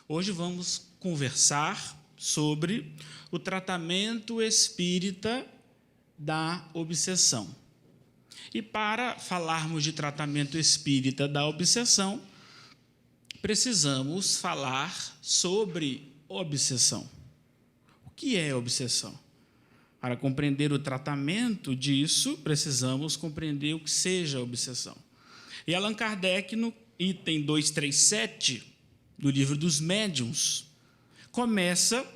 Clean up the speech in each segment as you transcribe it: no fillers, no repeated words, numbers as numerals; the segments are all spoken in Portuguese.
Hoje vamos conversar sobre o tratamento espírita da obsessão. E para falarmos de tratamento espírita da obsessão, precisamos falar sobre obsessão. O que é obsessão? Para compreender o tratamento disso, precisamos compreender o que seja obsessão. E Allan Kardec, no item 237 do Livro dos Médiuns, começa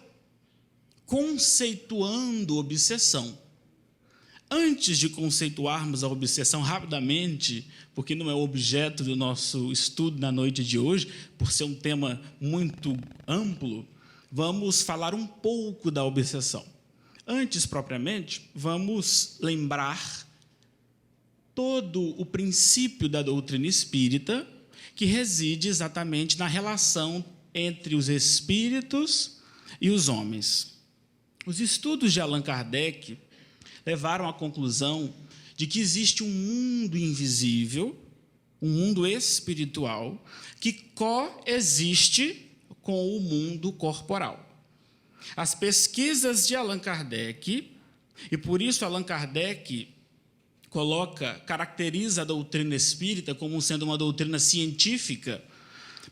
conceituando obsessão. Antes de conceituarmos a obsessão rapidamente, porque não é o objeto do nosso estudo na noite de hoje, por ser um tema muito amplo, vamos falar um pouco da obsessão. Antes, propriamente, vamos lembrar todo o princípio da doutrina espírita, que reside exatamente na relação entre os espíritos e os homens. Os estudos de Allan Kardec levaram à conclusão de que existe um mundo invisível, um mundo espiritual, que coexiste com o mundo corporal. As pesquisas de Allan Kardec, e por isso Allan Kardec caracteriza a doutrina espírita como sendo uma doutrina científica,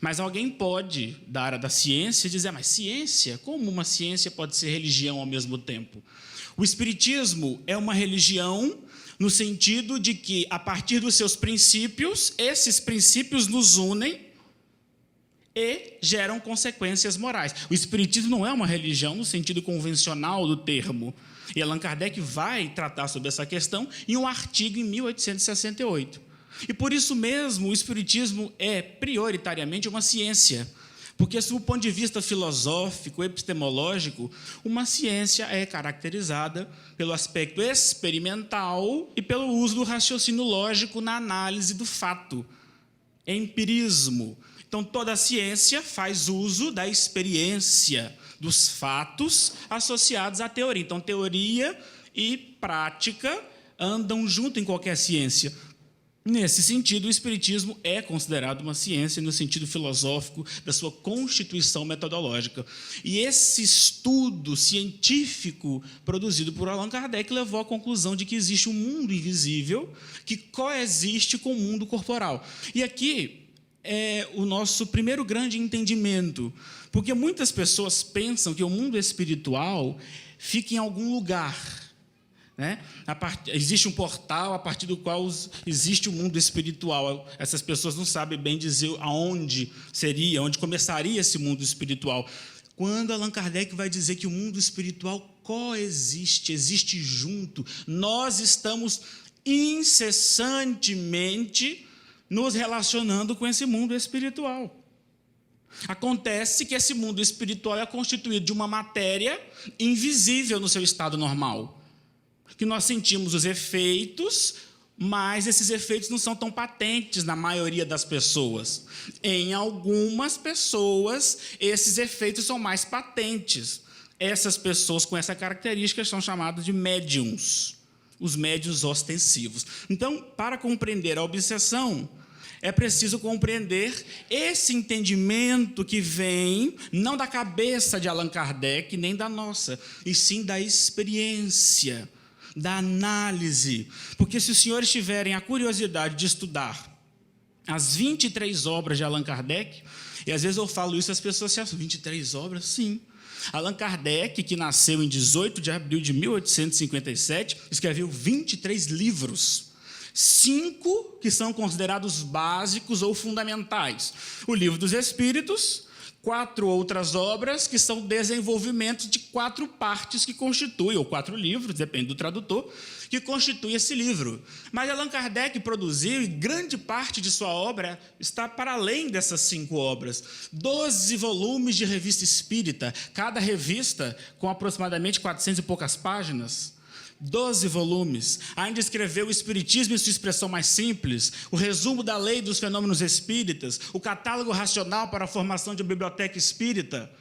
mas alguém pode, da área da ciência, dizer, mas ciência? Como uma ciência pode ser religião ao mesmo tempo? O espiritismo é uma religião no sentido de que, a partir dos seus princípios, esses princípios nos unem e geram consequências morais. O espiritismo não é uma religião no sentido convencional do termo. E Allan Kardec vai tratar sobre essa questão em um artigo em 1868. E por isso mesmo o espiritismo é prioritariamente uma ciência, porque, sob o ponto de vista filosófico, epistemológico, uma ciência é caracterizada pelo aspecto experimental e pelo uso do raciocínio lógico na análise do fato, empirismo. Então, toda a ciência faz uso da experiência, dos fatos associados à teoria. Então, teoria e prática andam junto em qualquer ciência. Nesse sentido, o espiritismo é considerado uma ciência no sentido filosófico da sua constituição metodológica. E esse estudo científico produzido por Allan Kardec levou à conclusão de que existe um mundo invisível que coexiste com o mundo corporal. E aqui é o nosso primeiro grande entendimento, porque muitas pessoas pensam que o mundo espiritual fica em algum lugar, né? Existe um portal a partir do qual existe o mundo espiritual. Essas pessoas não sabem bem dizer aonde seria, onde começaria esse mundo espiritual. Quando Allan Kardec vai dizer que o mundo espiritual coexiste, existe junto, nós estamos incessantemente nos relacionando com esse mundo espiritual. Acontece que esse mundo espiritual é constituído de uma matéria invisível no seu estado normal, que nós sentimos os efeitos, mas esses efeitos não são tão patentes na maioria das pessoas. Em algumas pessoas, esses efeitos são mais patentes. Essas pessoas com essa característica são chamadas de médiuns, os médiuns ostensivos. Então, para compreender a obsessão, é preciso compreender esse entendimento que vem, não da cabeça de Allan Kardec, nem da nossa, e sim da experiência, da análise. Porque se os senhores tiverem a curiosidade de estudar as 23 obras de Allan Kardec, e às vezes eu falo isso e as pessoas se acham, 23 obras? Sim. Allan Kardec, que nasceu em 18 de abril de 1857, escreveu 23 livros. 5 que são considerados básicos ou fundamentais. O Livro dos Espíritos, 4 outras obras que são desenvolvimentos de 4 partes que constituem, ou 4 livros, depende do tradutor, que constituem esse livro. Mas Allan Kardec produziu, e grande parte de sua obra está para além dessas 5 obras. 12 volumes de revista espírita, cada revista com aproximadamente 400 e poucas páginas. 12 volumes. Ainda escreveu o Espiritismo em sua expressão mais simples, o resumo da lei dos fenômenos espíritas, o catálogo racional para a formação de uma biblioteca espírita,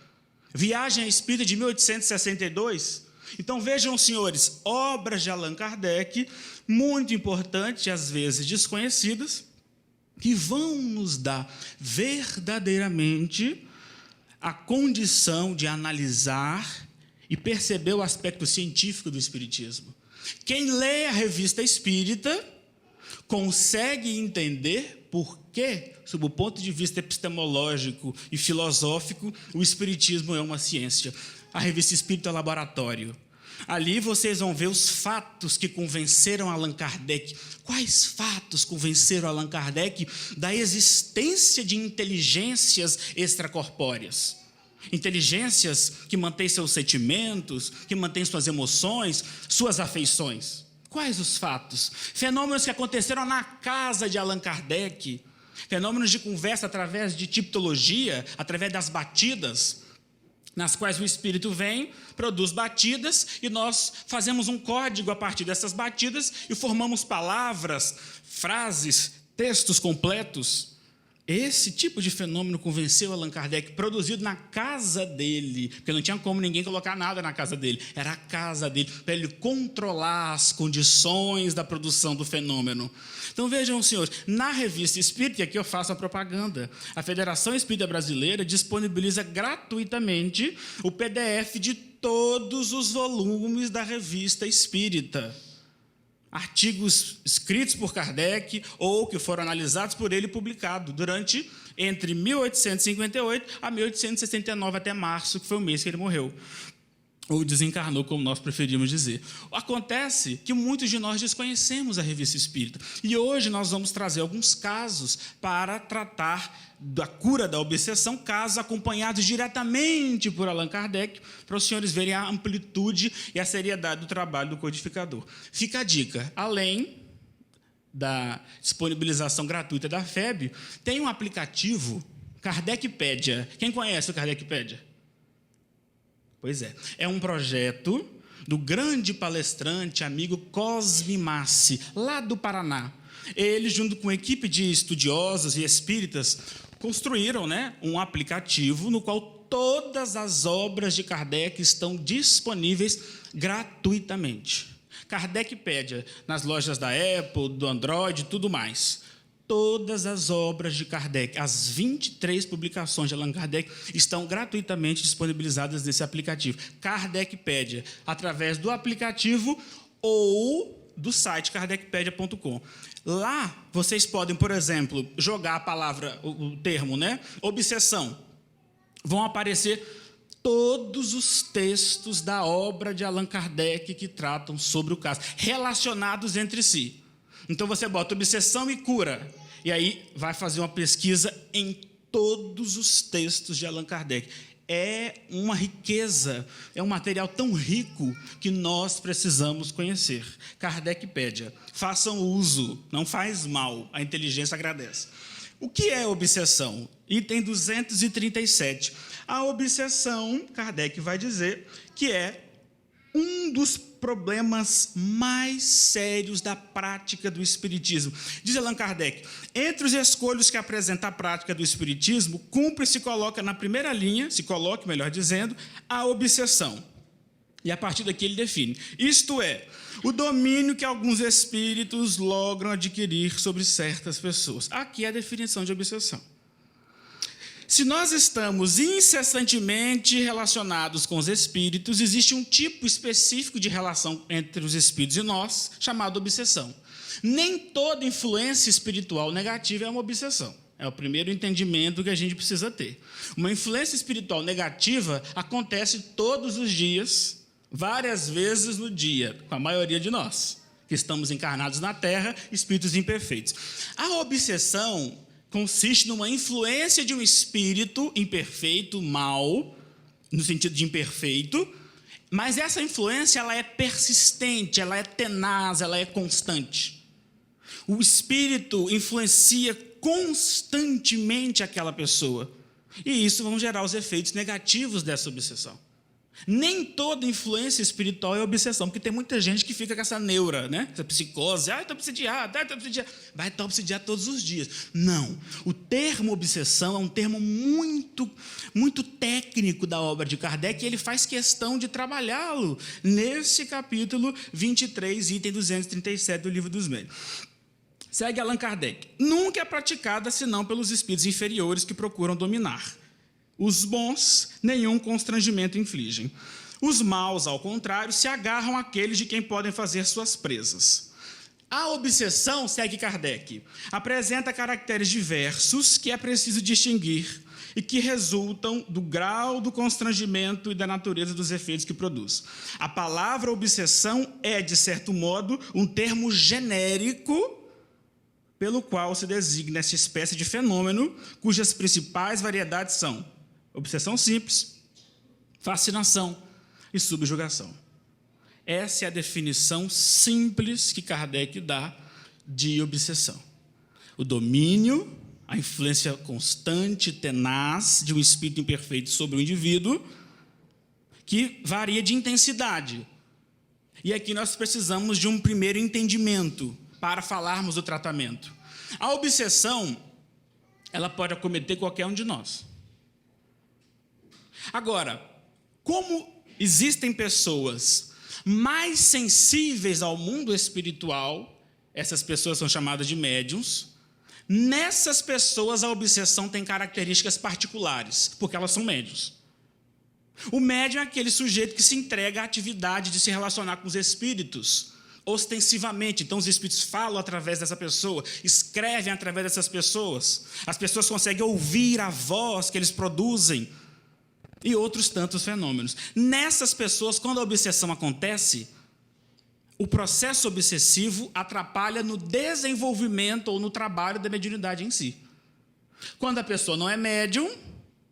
Viagem Espírita de 1862. Então, vejam, senhores, obras de Allan Kardec, muito importantes e às vezes desconhecidas, que vão nos dar verdadeiramente a condição de analisar e perceber o aspecto científico do espiritismo. Quem lê a Revista Espírita consegue entender por que, sob o ponto de vista epistemológico e filosófico, o espiritismo é uma ciência. A Revista Espírita é laboratório. Ali vocês vão ver os fatos que convenceram Allan Kardec. Quais fatos convenceram Allan Kardec da existência de inteligências extracorpóreas? Inteligências que mantêm seus sentimentos, que mantêm suas emoções, suas afeições. Quais os fatos? Fenômenos que aconteceram na casa de Allan Kardec, fenômenos de conversa através de tipologia, através das batidas, nas quais o espírito vem, produz batidas, e nós fazemos um código a partir dessas batidas e formamos palavras, frases, textos completos. Esse tipo de fenômeno convenceu Allan Kardec, produzido na casa dele, porque não tinha como ninguém colocar nada na casa dele, era a casa dele, para ele controlar as condições da produção do fenômeno. Então vejam, senhores, na Revista Espírita, e aqui eu faço a propaganda, a Federação Espírita Brasileira disponibiliza gratuitamente o PDF de todos os volumes da Revista Espírita. Artigos escritos por Kardec ou que foram analisados por ele e publicados entre 1858 a 1869, até março, que foi o mês que ele morreu, ou desencarnou, como nós preferimos dizer. Acontece que muitos de nós desconhecemos a Revista Espírita, e hoje nós vamos trazer alguns casos para tratar da cura da obsessão, casos acompanhados diretamente por Allan Kardec, para os senhores verem a amplitude e a seriedade do trabalho do codificador. Fica a dica, além da disponibilização gratuita da FEB, tem um aplicativo, Kardecpedia. Quem conhece o Kardecpedia? Pois é um projeto do grande palestrante, amigo Cosme Massi, lá do Paraná. Ele, junto com uma equipe de estudiosos e espíritas, construíram, um aplicativo no qual todas as obras de Kardec estão disponíveis gratuitamente. Kardecpedia, nas lojas da Apple, do Android e tudo mais. Todas as obras de Kardec, as 23 publicações de Allan Kardec, estão gratuitamente disponibilizadas nesse aplicativo, Kardecpedia, através do aplicativo ou do site kardecpedia.com. Lá, vocês podem, por exemplo, jogar a palavra, o termo, obsessão. Vão aparecer todos os textos da obra de Allan Kardec que tratam sobre o caso, relacionados entre si. Então, você bota obsessão e cura, e aí vai fazer uma pesquisa em todos os textos de Allan Kardec. É uma riqueza, é um material tão rico que nós precisamos conhecer. Kardecpedia. Façam uso, não faz mal, a inteligência agradece. O que é obsessão? Item 237. A obsessão, Kardec vai dizer, que é um dos problemas mais sérios da prática do espiritismo. Diz Allan Kardec, entre os escolhos que apresenta a prática do espiritismo, cumpre e se coloca na primeira linha, melhor dizendo, a obsessão. E a partir daqui ele define, isto é, o domínio que alguns espíritos logram adquirir sobre certas pessoas. Aqui é a definição de obsessão. Se nós estamos incessantemente relacionados com os espíritos, existe um tipo específico de relação entre os espíritos e nós, chamado obsessão. Nem toda influência espiritual negativa é uma obsessão. É o primeiro entendimento que a gente precisa ter. Uma influência espiritual negativa acontece todos os dias, várias vezes no dia, com a maioria de nós, que estamos encarnados na Terra, espíritos imperfeitos. A obsessão consiste numa influência de um espírito imperfeito, mau, no sentido de imperfeito, mas essa influência ela é persistente, ela é tenaz, ela é constante. O espírito influencia constantemente aquela pessoa, e isso vai gerar os efeitos negativos dessa obsessão. Nem toda influência espiritual é obsessão, porque tem muita gente que fica com essa neura, essa psicose, estou obsidiado, vai estar obsidiado todos os dias. Não, o termo obsessão é um termo muito, muito técnico da obra de Kardec, e ele faz questão de trabalhá-lo nesse capítulo 23, item 237 do Livro dos Médiuns. Segue Allan Kardec. Nunca é praticada senão pelos espíritos inferiores que procuram dominar. Os bons, nenhum constrangimento infligem. Os maus, ao contrário, se agarram àqueles de quem podem fazer suas presas. A obsessão, segue Kardec, apresenta caracteres diversos que é preciso distinguir e que resultam do grau do constrangimento e da natureza dos efeitos que produz. A palavra obsessão é, de certo modo, um termo genérico pelo qual se designa essa espécie de fenômeno cujas principais variedades são obsessão simples, fascinação e subjugação. Essa é a definição simples que Kardec dá de obsessão. O domínio, a influência constante, tenaz, de um espírito imperfeito sobre o indivíduo, que varia de intensidade. E aqui nós precisamos de um primeiro entendimento para falarmos do tratamento. A obsessão, ela pode acometer qualquer um de nós. Agora, como existem pessoas mais sensíveis ao mundo espiritual, essas pessoas são chamadas de médiuns, nessas pessoas a obsessão tem características particulares, porque elas são médiuns. O médium é aquele sujeito que se entrega à atividade de se relacionar com os espíritos, ostensivamente. Então, os espíritos falam através dessa pessoa, escrevem através dessas pessoas, as pessoas conseguem ouvir a voz que eles produzem, e outros tantos fenômenos. Nessas pessoas, quando a obsessão acontece, o processo obsessivo atrapalha no desenvolvimento ou no trabalho da mediunidade em si. Quando a pessoa não é médium,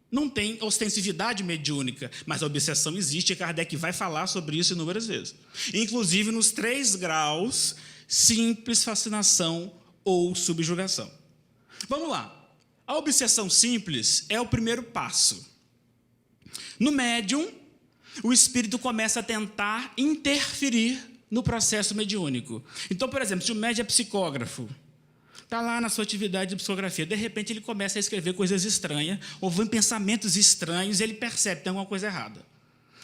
não tem ostensividade mediúnica, mas a obsessão existe e Kardec vai falar sobre isso inúmeras vezes. Inclusive nos 3 graus, simples, fascinação ou subjugação. Vamos lá. A obsessão simples é o primeiro passo. No médium, o espírito começa a tentar interferir no processo mediúnico. Então, por exemplo, se o médium é psicógrafo, está lá na sua atividade de psicografia, de repente ele começa a escrever coisas estranhas, ou vem pensamentos estranhos, e ele percebe que tem alguma coisa errada.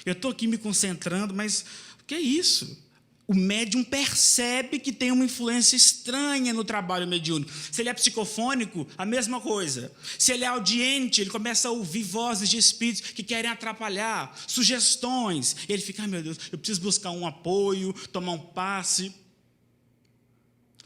Eu estou aqui me concentrando, mas o que é isso? O médium percebe que tem uma influência estranha no trabalho mediúnico. Se ele é psicofônico, a mesma coisa. Se ele é audiente, ele começa a ouvir vozes de espíritos que querem atrapalhar, sugestões. E ele fica, meu Deus, eu preciso buscar um apoio, tomar um passe.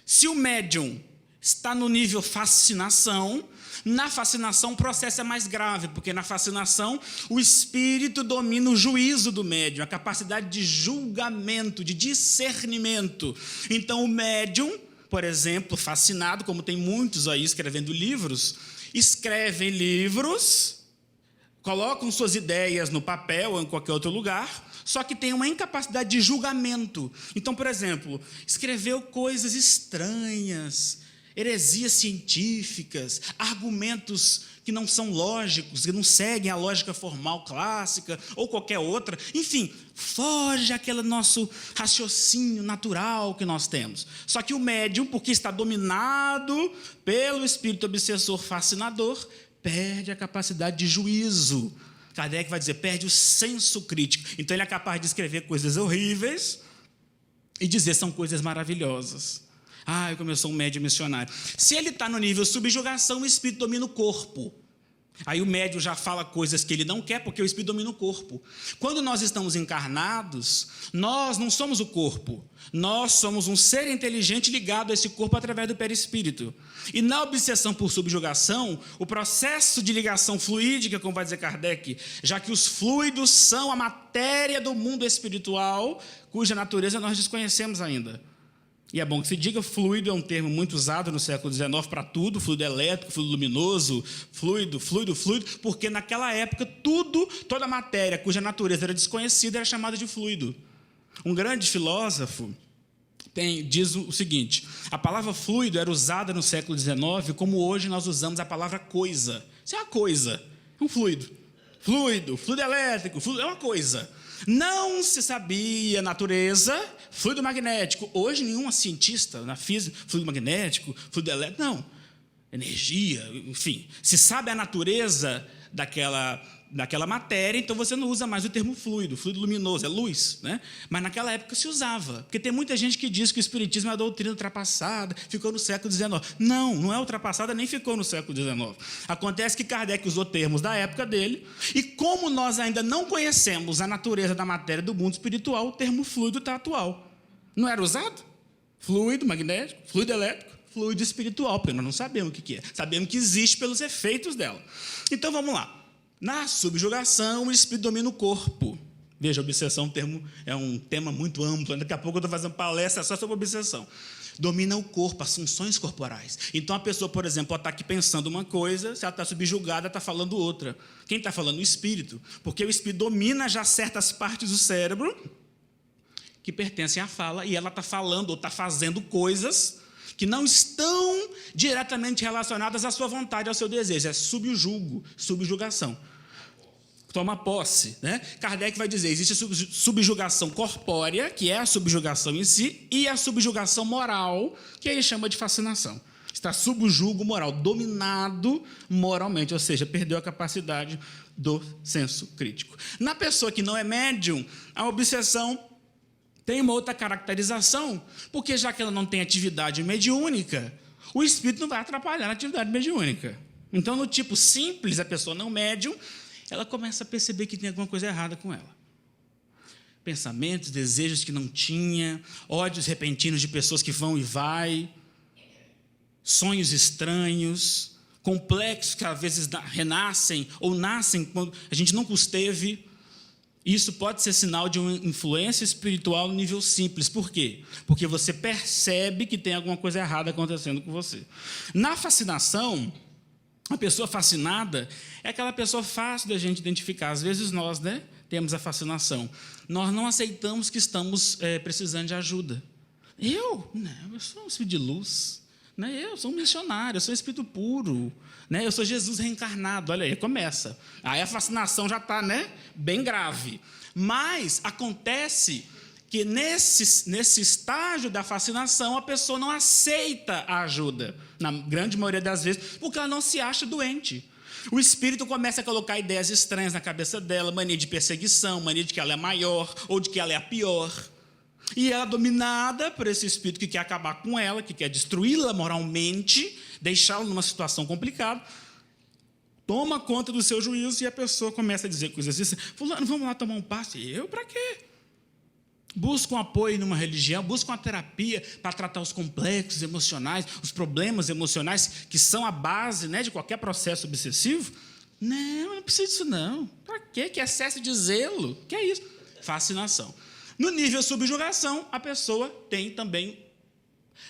Se o médium está no nível fascinação, na fascinação o processo é mais grave, porque na fascinação o espírito domina o juízo do médium, a capacidade de julgamento, de discernimento. Então o médium, por exemplo, fascinado, como tem muitos aí escrevendo livros, escrevem livros, colocam suas ideias no papel ou em qualquer outro lugar, só que tem uma incapacidade de julgamento. Então, por exemplo, escreveu coisas estranhas, heresias científicas, argumentos que não são lógicos, que não seguem a lógica formal clássica ou qualquer outra. Enfim, foge aquele nosso raciocínio natural que nós temos. Só que o médium, porque está dominado pelo espírito obsessor fascinador, perde a capacidade de juízo. Kardec vai dizer, perde o senso crítico. Então ele é capaz de escrever coisas horríveis e dizer são coisas maravilhosas. Como eu sou um médium missionário. Se ele está no nível subjugação, o espírito domina o corpo. Aí o médium já fala coisas que ele não quer, porque o espírito domina o corpo. Quando nós estamos encarnados, nós não somos o corpo. Nós somos um ser inteligente ligado a esse corpo através do perispírito. E na obsessão por subjugação, o processo de ligação fluídica, como vai dizer Kardec, já que os fluidos são a matéria do mundo espiritual, cuja natureza nós desconhecemos ainda. E é bom que se diga, fluido é um termo muito usado no século XIX para tudo, fluido elétrico, fluido luminoso, fluido, porque naquela época toda matéria cuja natureza era desconhecida era chamada de fluido. Um grande filósofo diz o seguinte, a palavra fluido era usada no século XIX como hoje nós usamos a palavra coisa. Isso é uma coisa, é um fluido. Fluido elétrico, fluido, é uma coisa. Não se sabia natureza, fluido magnético. Hoje, nenhum cientista na física, fluido magnético, fluido elétrico, não. Energia, enfim. Se sabe a natureza daquela matéria, então você não usa mais o termo fluido luminoso, é luz, né? Mas naquela época se usava, porque tem muita gente que diz que o espiritismo é uma doutrina ultrapassada, ficou no século XIX. Não é ultrapassada, nem ficou no século XIX. Acontece que Kardec usou termos da época dele, e como nós ainda não conhecemos a natureza da matéria do mundo espiritual, o termo fluido está atual. Não era usado? Fluido magnético, fluido elétrico, fluido espiritual, porque nós não sabemos o que é. Sabemos que existe pelos efeitos dela. Então, vamos lá. Na subjugação, o espírito domina o corpo. Veja, obsessão é um tema muito amplo. Daqui a pouco eu estou fazendo palestra só sobre obsessão. Domina o corpo, as funções corporais. Então, a pessoa, por exemplo, pode estar aqui pensando uma coisa, se ela está subjugada, está falando outra. Quem está falando? O espírito. Porque o espírito domina já certas partes do cérebro que pertencem à fala, e ela está falando ou está fazendo coisas que não estão diretamente relacionadas à sua vontade, ao seu desejo. É subjugação. Toma posse, né? Kardec vai dizer, existe a subjugação corpórea, que é a subjugação em si, e a subjugação moral, que ele chama de fascinação. Está sob o jugo moral, dominado moralmente, ou seja, perdeu a capacidade do senso crítico. Na pessoa que não é médium, a obsessão tem uma outra caracterização, porque já que ela não tem atividade mediúnica, o espírito não vai atrapalhar na atividade mediúnica. Então, no tipo simples, a pessoa não médium, ela começa a perceber que tem alguma coisa errada com ela. Pensamentos, desejos que não tinha, ódios repentinos de pessoas que vão e vai, sonhos estranhos, complexos que às vezes renascem ou nascem quando a gente nunca os teve. Isso pode ser sinal de uma influência espiritual no nível simples. Por quê? Porque você percebe que tem alguma coisa errada acontecendo com você. Na fascinação, a pessoa fascinada é aquela pessoa fácil da gente identificar. Às vezes nós, né, temos a fascinação. Nós não aceitamos que estamos precisando de ajuda. Eu sou um espírito de luz. Né? Eu sou um missionário, eu sou um espírito puro. Né? Eu sou Jesus reencarnado. Olha aí, começa. Aí a fascinação já está, né, bem grave. Mas acontece que nesse estágio da fascinação, a pessoa não aceita a ajuda, na grande maioria das vezes, porque ela não se acha doente. O espírito começa a colocar ideias estranhas na cabeça dela, mania de perseguição, mania de que ela é maior, ou de que ela é a pior. E ela, dominada por esse espírito que quer acabar com ela, que quer destruí-la moralmente, deixá-la numa situação complicada, toma conta do seu juízo e a pessoa começa a dizer coisas assim: fulano, vamos lá tomar um passe. Eu, para quê? Busca um apoio numa religião, busca uma terapia para tratar os complexos emocionais, os problemas emocionais que são a base, né, de qualquer processo obsessivo. Não precisa disso não. Para quê? Que excesso de zelo? Que é isso? Fascinação. No nível subjugação, a pessoa tem também...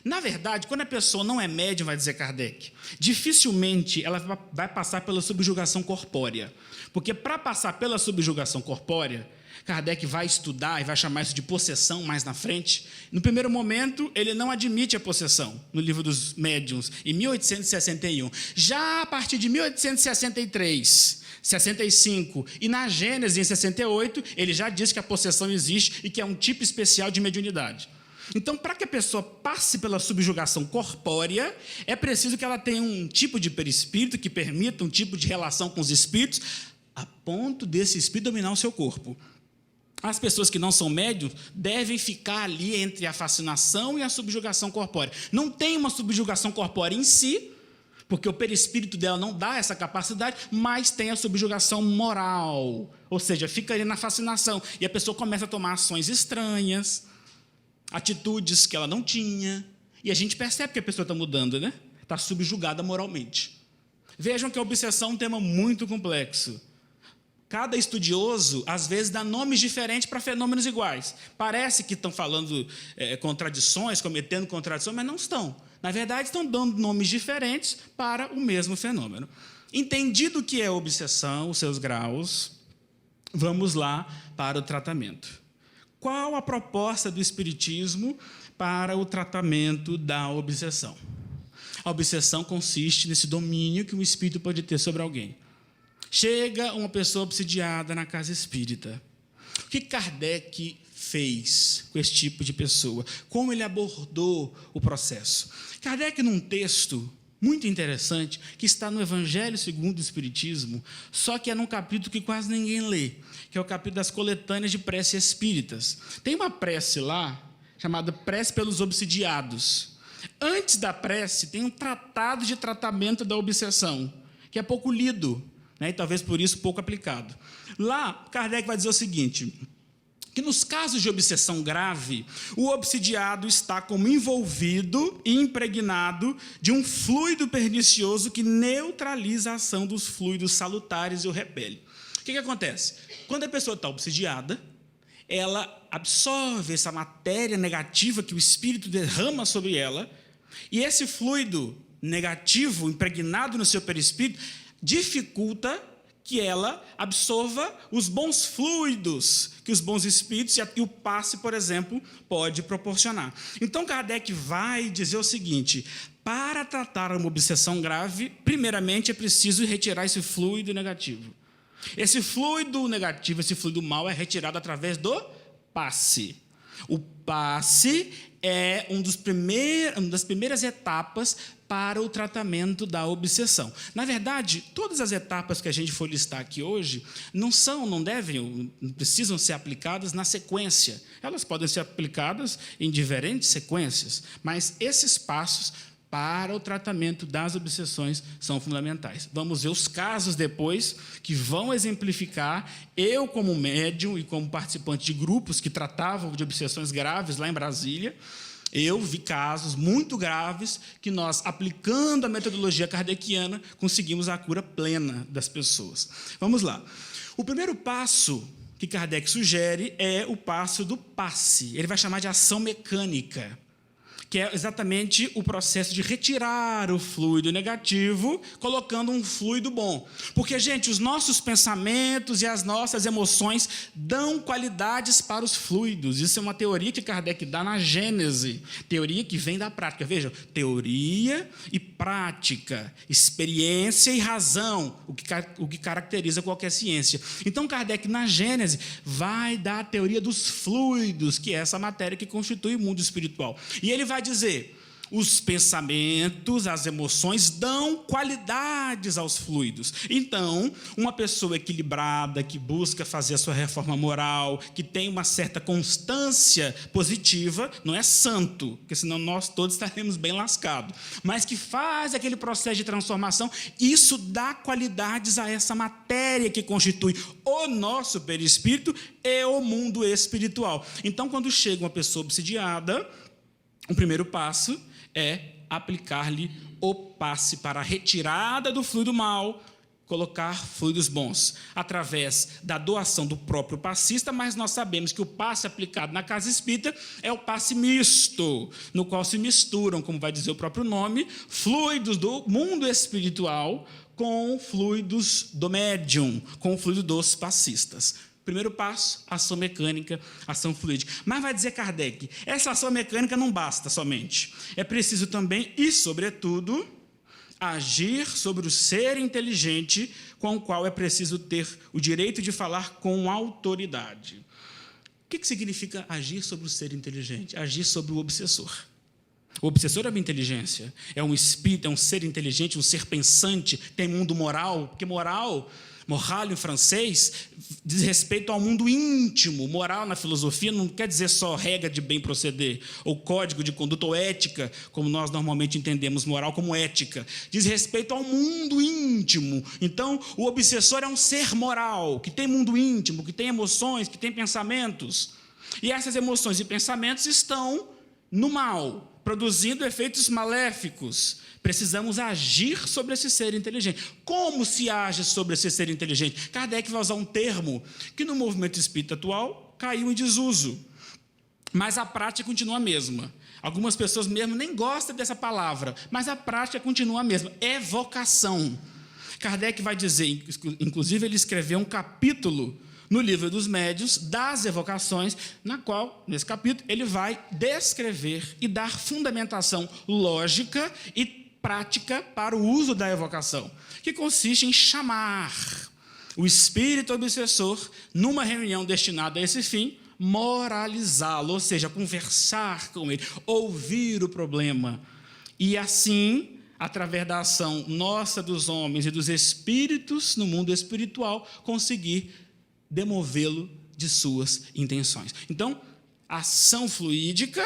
Na verdade, quando a pessoa não é médium, vai dizer Kardec, dificilmente ela vai passar pela subjugação corpórea. Porque para passar pela subjugação corpórea, Kardec vai estudar e vai chamar isso de possessão mais na frente. No primeiro momento, ele não admite a possessão, no livro dos médiuns, em 1861. Já a partir de 1863... 65, e na Gênesis, em 68, ele já diz que a possessão existe e que é um tipo especial de mediunidade. Então, para que a pessoa passe pela subjugação corpórea, é preciso que ela tenha um tipo de perispírito que permita um tipo de relação com os espíritos, a ponto desse espírito dominar o seu corpo. As pessoas que não são médiums devem ficar ali entre a fascinação e a subjugação corpórea. Não tem uma subjugação corpórea em si, porque o perispírito dela não dá essa capacidade, mas tem a subjugação moral, ou seja, fica ali na fascinação, e a pessoa começa a tomar ações estranhas, atitudes que ela não tinha, e a gente percebe que a pessoa está mudando, né? Está subjugada moralmente. Vejam que a obsessão é um tema muito complexo. Cada estudioso, às vezes, dá nomes diferentes para fenômenos iguais. Parece que estão falando contradições, cometendo contradições, mas não estão. Na verdade, estão dando nomes diferentes para o mesmo fenômeno. Entendido o que é obsessão, os seus graus, vamos lá para o tratamento. Qual a proposta do Espiritismo para o tratamento da obsessão? A obsessão consiste nesse domínio que um espírito pode ter sobre alguém. Chega uma pessoa obsidiada na casa espírita. O que Kardec fez com esse tipo de pessoa? Como ele abordou o processo? Kardec, num texto muito interessante, que está no Evangelho segundo o Espiritismo, só que é num capítulo que quase ninguém lê, que é o capítulo das coletâneas de prece espíritas. Tem uma prece lá, chamada Prece pelos Obsidiados. Antes da prece, tem um tratado de tratamento da obsessão, que é pouco lido, né, e talvez por isso pouco aplicado. Lá, Kardec vai dizer o seguinte, que nos casos de obsessão grave, o obsidiado está como envolvido e impregnado de um fluido pernicioso que neutraliza a ação dos fluidos salutares e o repele. O que acontece? Quando a pessoa está obsidiada, ela absorve essa matéria negativa que o espírito derrama sobre ela, e esse fluido negativo impregnado no seu perispírito dificulta que ela absorva os bons fluidos que os bons espíritos e o passe, por exemplo, pode proporcionar. Então, Kardec vai dizer o seguinte, para tratar uma obsessão grave, primeiramente é preciso retirar esse fluido negativo. Esse fluido negativo, esse fluido mau é retirado através do passe. O passe é uma das primeiras etapas para o tratamento da obsessão. Na verdade, todas as etapas que a gente for listar aqui hoje não precisam ser aplicadas na sequência. Elas podem ser aplicadas em diferentes sequências, mas esses passos para o tratamento das obsessões são fundamentais. Vamos ver os casos depois que vão exemplificar, eu como médium e como participante de grupos que tratavam de obsessões graves lá em Brasília, eu vi casos muito graves que nós, aplicando a metodologia kardeciana, conseguimos a cura plena das pessoas. Vamos lá. O primeiro passo que Kardec sugere é o passo do passe. Ele vai chamar de ação mecânica, que é exatamente o processo de retirar o fluido negativo, colocando um fluido bom. Porque, gente, os nossos pensamentos e as nossas emoções dão qualidades para os fluidos. Isso é uma teoria que Kardec dá na Gênese, teoria que vem da prática. Vejam, teoria e prática, experiência e razão, o que caracteriza qualquer ciência. Então, Kardec, na Gênese, vai dar a teoria dos fluidos, que é essa matéria que constitui o mundo espiritual. E ele vai dizer, os pensamentos, as emoções dão qualidades aos fluidos. Então, uma pessoa equilibrada, que busca fazer a sua reforma moral, que tem uma certa constância positiva, não é santo, porque senão nós todos estaremos bem lascados, mas que faz aquele processo de transformação, isso dá qualidades a essa matéria que constitui o nosso perispírito e o mundo espiritual. Então, quando chega uma pessoa obsidiada, o primeiro passo é aplicar-lhe o passe para a retirada do fluido mau, colocar fluidos bons, através da doação do próprio passista, mas nós sabemos que o passe aplicado na casa espírita é o passe misto, no qual se misturam, como vai dizer o próprio nome, fluidos do mundo espiritual com fluidos do médium, com o fluido dos passistas. Primeiro passo, ação mecânica, ação fluídica. Mas vai dizer Kardec, essa ação mecânica não basta somente. É preciso também e, sobretudo, agir sobre o ser inteligente com o qual é preciso ter o direito de falar com autoridade. O que significa agir sobre o ser inteligente? Agir sobre o obsessor. O obsessor é uma inteligência, é um espírito, é um ser inteligente, um ser pensante, tem mundo moral, porque moral em francês diz respeito ao mundo íntimo. Moral na filosofia não quer dizer só regra de bem proceder, ou código de conduta, ou ética, como nós normalmente entendemos moral como ética. Diz respeito ao mundo íntimo. Então, o obsessor é um ser moral, que tem mundo íntimo, que tem emoções, que tem pensamentos. E essas emoções e pensamentos estão no mal, produzindo efeitos maléficos. Precisamos agir sobre esse ser inteligente. Como se age sobre esse ser inteligente? Kardec vai usar um termo que no movimento espírita atual caiu em desuso, mas a prática continua a mesma. Algumas pessoas mesmo nem gostam dessa palavra, mas a prática continua a mesma. Evocação. Kardec vai dizer, inclusive ele escreveu um capítulo no Livro dos Médiuns, das evocações, na qual, nesse capítulo, ele vai descrever e dar fundamentação lógica e prática para o uso da evocação, que consiste em chamar o espírito obsessor, numa reunião destinada a esse fim, moralizá-lo, ou seja, conversar com ele, ouvir o problema, e assim através da ação nossa dos homens e dos espíritos no mundo espiritual, conseguir demovê-lo de suas intenções. Então, ação fluídica,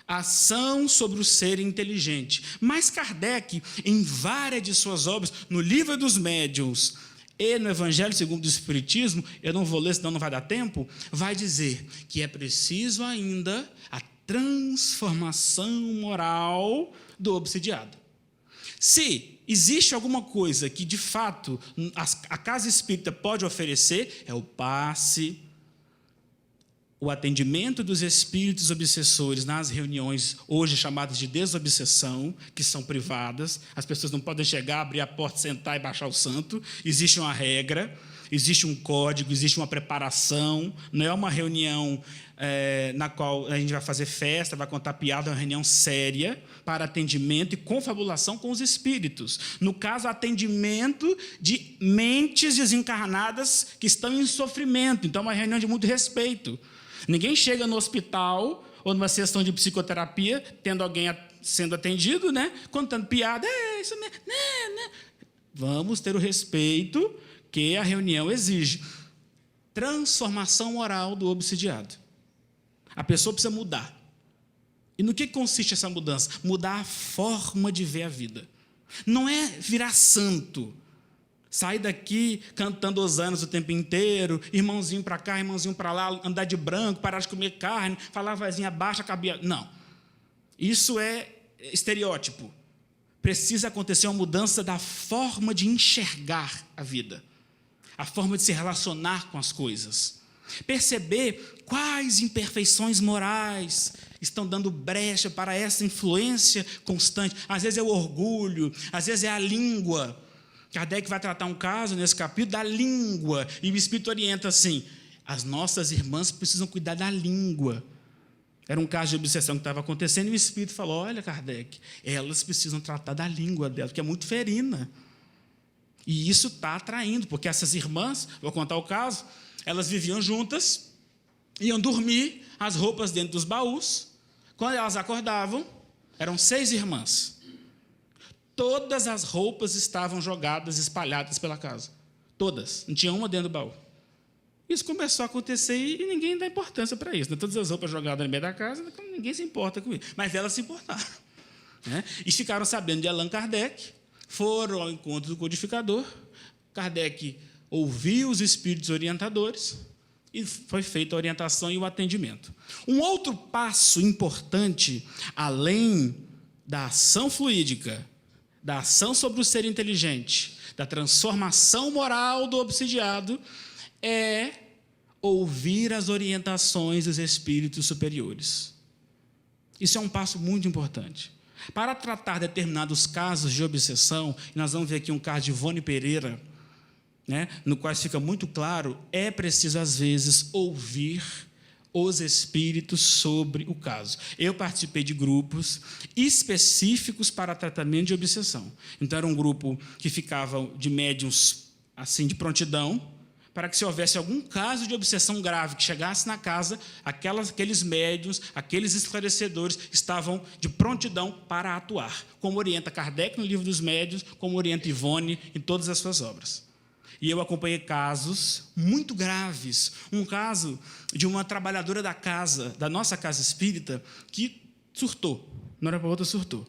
ação sobre o ser inteligente. Mas Kardec, em várias de suas obras, no Livro dos Médiuns e no Evangelho segundo o Espiritismo, eu não vou ler, senão não vai dar tempo, vai dizer que é preciso ainda a transformação moral do obsidiado. Se existe alguma coisa que, de fato, a casa espírita pode oferecer, é o passe, o atendimento dos espíritos obsessores nas reuniões, hoje chamadas de desobsessão, que são privadas. As pessoas não podem chegar, abrir a porta, sentar e baixar o santo. Existe uma regra, existe um código, existe uma preparação. Não é uma reunião na qual a gente vai fazer festa, vai contar piada, é uma reunião séria para atendimento e confabulação com os espíritos. No caso, atendimento de mentes desencarnadas que estão em sofrimento. Então, é uma reunião de muito respeito. Ninguém chega no hospital ou numa sessão de psicoterapia, tendo alguém sendo atendido, né, contando piada. Isso mesmo, né. Vamos ter o respeito que a reunião exige. Transformação moral do obsidiado. A pessoa precisa mudar. E no que consiste essa mudança? Mudar a forma de ver a vida. Não é virar santo. Sair daqui cantando hosanas o tempo inteiro, irmãozinho para cá, irmãozinho para lá, andar de branco, parar de comer carne, falar a vozinha baixa, cabia. Não. Isso é estereótipo. Precisa acontecer uma mudança da forma de enxergar a vida, a forma de se relacionar com as coisas. Perceber quais imperfeições morais estão dando brecha para essa influência constante. Às vezes é o orgulho, às vezes é a língua. Kardec vai tratar um caso nesse capítulo da língua, e o Espírito orienta assim: as nossas irmãs precisam cuidar da língua. Era um caso de obsessão que estava acontecendo, e o Espírito falou: olha, Kardec, elas precisam tratar da língua delas, que é muito ferina. E isso está atraindo, porque essas irmãs, vou contar o caso, elas viviam juntas, iam dormir, as roupas dentro dos baús. Quando elas acordavam, eram 6 irmãs. Todas as roupas estavam jogadas, espalhadas pela casa. Todas. Não tinha uma dentro do baú. Isso começou a acontecer e ninguém dá importância para isso. Todas as roupas jogadas no meio da casa, ninguém se importa com isso. Mas elas se importaram. Né? E ficaram sabendo de Allan Kardec, foram ao encontro do codificador. Kardec ouviu os espíritos orientadores e foi feita a orientação e o atendimento. Um outro passo importante, além da ação fluídica, da ação sobre o ser inteligente, da transformação moral do obsidiado, é ouvir as orientações dos espíritos superiores. Isso é um passo muito importante. Para tratar determinados casos de obsessão, e nós vamos ver aqui um caso de Ivone Pereira, né, no qual fica muito claro, é preciso, às vezes, ouvir os espíritos sobre o caso. Eu participei de grupos específicos para tratamento de obsessão. Então, era um grupo que ficava de médiuns assim, de prontidão, para que, se houvesse algum caso de obsessão grave que chegasse na casa, aqueles médiuns, aqueles esclarecedores estavam de prontidão para atuar, como orienta Kardec no Livro dos Médiuns, como orienta Ivone em todas as suas obras. E eu acompanhei casos muito graves. Um caso de uma trabalhadora da casa, da nossa casa espírita, que surtou. Não era para outra, surtou.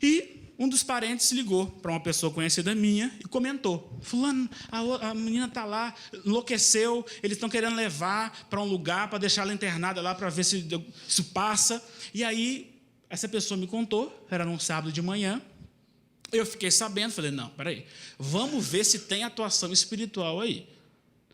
E um dos parentes ligou para uma pessoa conhecida minha e comentou: fulano, a menina está lá, enlouqueceu, eles estão querendo levar para um lugar para deixar ela internada lá para ver se isso passa. E aí, essa pessoa me contou, era num sábado de manhã. Eu fiquei sabendo, falei: não, peraí, vamos ver se tem atuação espiritual aí.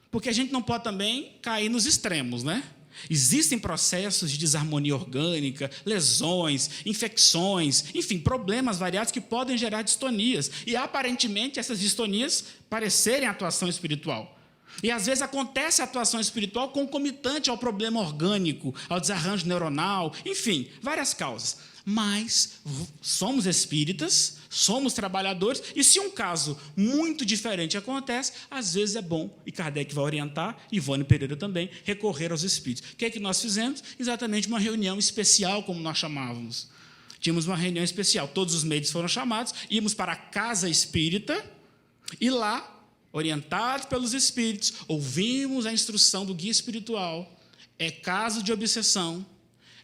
Porque a gente não pode também cair nos extremos, né? Existem processos de desarmonia orgânica, lesões, infecções, enfim, problemas variados que podem gerar distonias. E, aparentemente, essas distonias parecerem atuação espiritual. E, às vezes, acontece a atuação espiritual concomitante ao problema orgânico, ao desarranjo neuronal, enfim, várias causas. Mas somos espíritas, somos trabalhadores, e se um caso muito diferente acontece, às vezes é bom, e Kardec vai orientar, Ivone Pereira também, recorrer aos espíritos. O que é que nós fizemos? Exatamente uma reunião especial, como nós chamávamos. Tínhamos uma reunião especial. Todos os médios foram chamados, íamos para a casa espírita e lá, orientados pelos espíritos, ouvimos a instrução do guia espiritual. É caso de obsessão.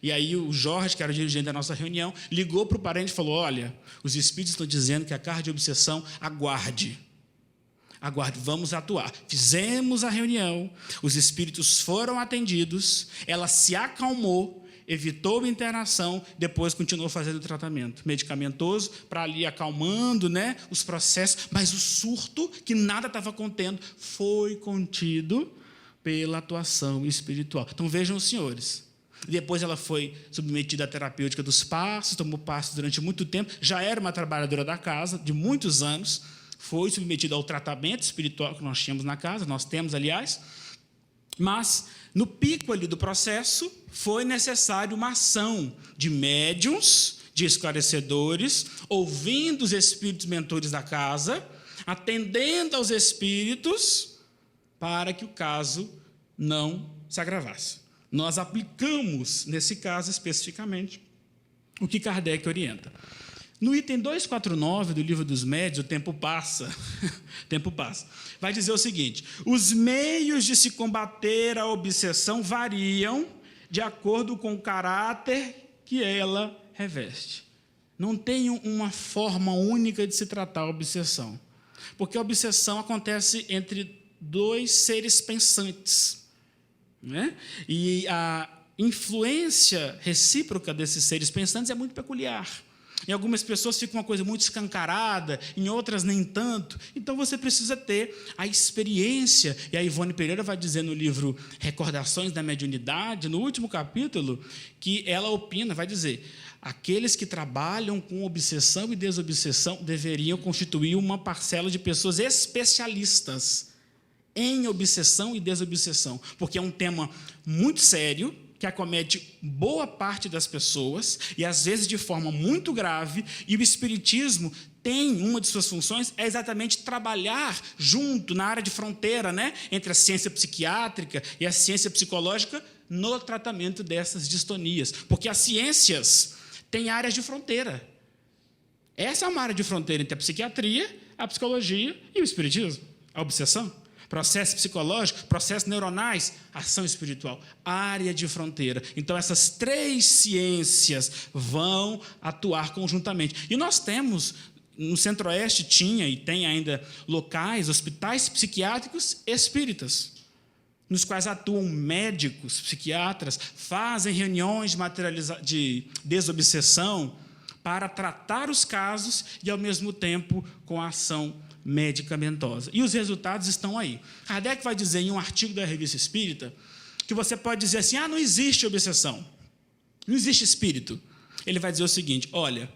E aí o Jorge, que era o dirigente da nossa reunião, ligou para o parente e falou: olha, os espíritos estão dizendo que a carga de obsessão, aguarde, vamos atuar. Fizemos a reunião, os espíritos foram atendidos, ela se acalmou, evitou a internação, depois continuou fazendo o tratamento medicamentoso para ali acalmando, né, os processos, mas o surto, que nada estava contendo, foi contido pela atuação espiritual. Então vejam os senhores. Depois ela foi submetida à terapêutica dos passos, tomou passos durante muito tempo, já era uma trabalhadora da casa, de muitos anos, foi submetida ao tratamento espiritual que nós tínhamos na casa, nós temos, aliás, mas, no pico ali do processo, foi necessário uma ação de médiuns, de esclarecedores, ouvindo os espíritos mentores da casa, atendendo aos espíritos, para que o caso não se agravasse. Nós aplicamos, nesse caso especificamente, o que Kardec orienta. No item 249 do Livro dos Médiuns, o tempo passa, vai dizer o seguinte: os meios de se combater a obsessão variam de acordo com o caráter que ela reveste. Não tem uma forma única de se tratar a obsessão, porque a obsessão acontece entre dois seres pensantes, né? E a influência recíproca desses seres pensantes é muito peculiar. Em algumas pessoas fica uma coisa muito escancarada, em outras nem tanto. Então você precisa ter a experiência. E a Ivone Pereira vai dizer no livro Recordações da Mediunidade, no último capítulo, que ela opina, vai dizer: aqueles que trabalham com obsessão e desobsessão deveriam constituir uma parcela de pessoas especialistas em obsessão e desobsessão, porque é um tema muito sério, que acomete boa parte das pessoas, e às vezes de forma muito grave, e o espiritismo tem, uma de suas funções é exatamente trabalhar junto, na área de fronteira, né, entre a ciência psiquiátrica e a ciência psicológica, no tratamento dessas distonias, porque as ciências têm áreas de fronteira. Essa é uma área de fronteira entre a psiquiatria, a psicologia e o espiritismo, a obsessão. Processo psicológico, processos neuronais, ação espiritual, área de fronteira. Então, essas três ciências vão atuar conjuntamente. E nós temos, no Centro-Oeste tinha e tem ainda locais, hospitais psiquiátricos espíritas, nos quais atuam médicos, psiquiatras, fazem reuniões de desobsessão para tratar os casos e, ao mesmo tempo, com a ação medicamentosa. E os resultados estão aí. Kardec vai dizer em um artigo da Revista Espírita que você pode dizer assim: não existe obsessão, não existe espírito. Ele vai dizer o seguinte: olha,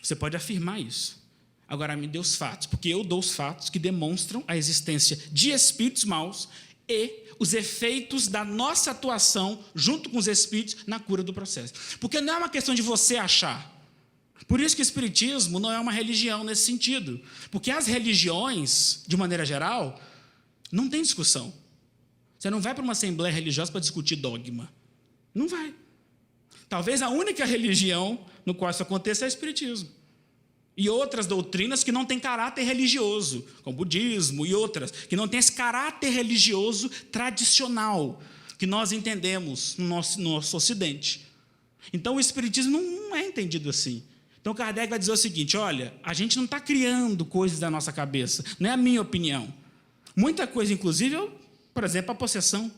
você pode afirmar isso, agora me dê os fatos, porque eu dou os fatos que demonstram a existência de espíritos maus e os efeitos da nossa atuação junto com os espíritos na cura do processo. Porque não é uma questão de você achar. Por isso que o espiritismo não é uma religião nesse sentido, porque as religiões, de maneira geral, não tem discussão. Você não vai para uma assembleia religiosa para discutir dogma. Não vai. Talvez a única religião no qual isso aconteça é o espiritismo. E outras doutrinas que não têm caráter religioso, como o budismo e outras, que não têm esse caráter religioso tradicional que nós entendemos no nosso Ocidente. Então, o espiritismo não é entendido assim. Então, Kardec vai dizer o seguinte: olha, a gente não está criando coisas da nossa cabeça, não é a minha opinião. Muita coisa, inclusive, por exemplo, a possessão.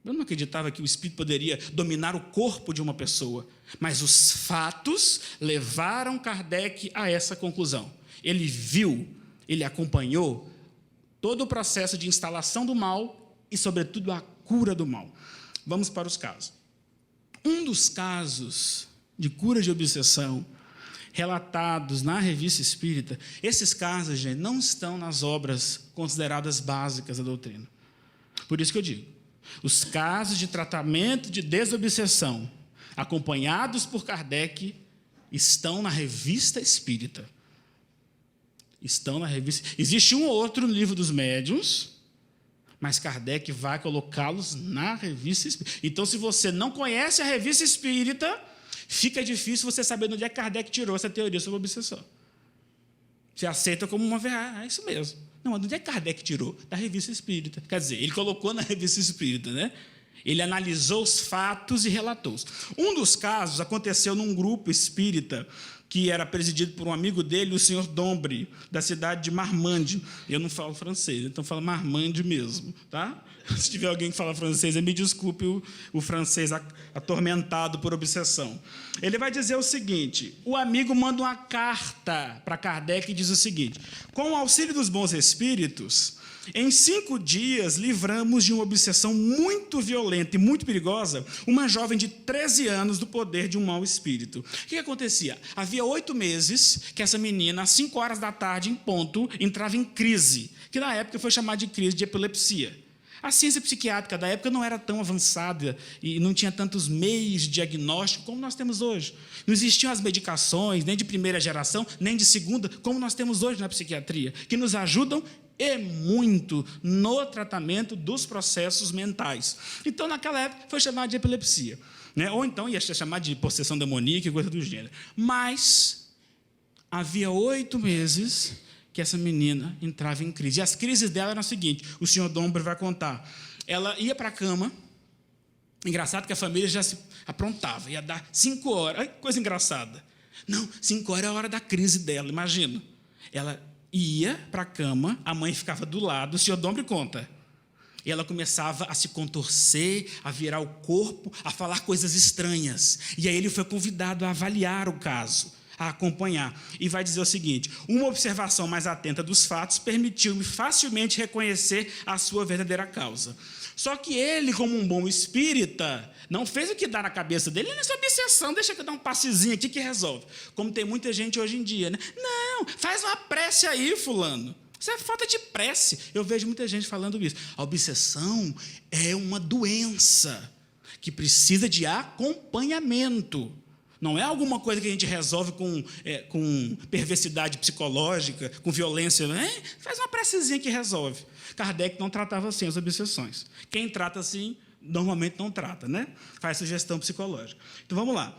Eu não acreditava que o espírito poderia dominar o corpo de uma pessoa, mas os fatos levaram Kardec a essa conclusão. Ele viu, ele acompanhou todo o processo de instalação do mal e, sobretudo, a cura do mal. Vamos para os casos. Um dos casos de cura de obsessão relatados na Revista Espírita, esses casos, gente, não estão nas obras consideradas básicas da doutrina. Por isso que eu digo, os casos de tratamento de desobsessão, acompanhados por Kardec, estão na Revista Espírita. Estão na Revista. Existe um ou outro no Livro dos Médiuns, mas Kardec vai colocá-los na Revista Espírita. Então, se você não conhece a Revista Espírita, Fica difícil você saber de onde é que Kardec tirou essa teoria sobre obsessão. Você aceita como uma verdade, é isso mesmo. Não, mas de onde é que Kardec tirou? Da Revista Espírita. Quer dizer, ele colocou na Revista Espírita, né? Ele analisou os fatos e relatou-os. Um dos casos aconteceu num grupo espírita que era presidido por um amigo dele, o senhor Dombre, da cidade de Marmande. Eu não falo francês, então falo Marmande mesmo, tá? Se tiver alguém que fala francês, me desculpe o francês atormentado por obsessão. Ele vai dizer o seguinte: o amigo manda uma carta para Kardec e diz o seguinte: com o auxílio dos bons espíritos, em 5 dias livramos de uma obsessão muito violenta e muito perigosa uma jovem de 13 anos do poder de um mau espírito. O que acontecia? Havia 8 meses que essa menina, às 5 horas da tarde, em ponto, entrava em crise, que na época foi chamada de crise de epilepsia. A ciência psiquiátrica da época não era tão avançada e não tinha tantos meios de diagnóstico como nós temos hoje. Não existiam as medicações, nem de primeira geração, nem de segunda, como nós temos hoje na psiquiatria, que nos ajudam e muito no tratamento dos processos mentais. Então, naquela época, foi chamado de epilepsia, né? Ou então ia ser chamado de possessão demoníaca e coisa do gênero. Mas havia 8 meses que essa menina entrava em crise. E as crises dela eram as seguintes, o senhor Dombre vai contar. Ela ia para a cama, engraçado que a família já se aprontava, ia dar 5 horas, olha que coisa engraçada. Não, 5 horas é a hora da crise dela, imagina. Ela ia para a cama, a mãe ficava do lado, o senhor Dombre conta. E ela começava a se contorcer, a virar o corpo, a falar coisas estranhas. E aí ele foi convidado a avaliar o caso, a acompanhar. E vai dizer o seguinte: uma observação mais atenta dos fatos permitiu-me facilmente reconhecer a sua verdadeira causa. Só que ele, como um bom espírita, não fez o que dá na cabeça dele. Nessa obsessão, deixa eu dar um passezinho aqui que resolve. Como tem muita gente hoje em dia, né? Não, faz uma prece aí, fulano. Isso é falta de prece. Eu vejo muita gente falando isso. A obsessão é uma doença que precisa de acompanhamento. Não é alguma coisa que a gente resolve com perversidade psicológica, com violência. Faz uma precezinha que resolve. Kardec não tratava assim as obsessões. Quem trata assim, normalmente não trata, né? Faz sugestão psicológica. Então, vamos lá.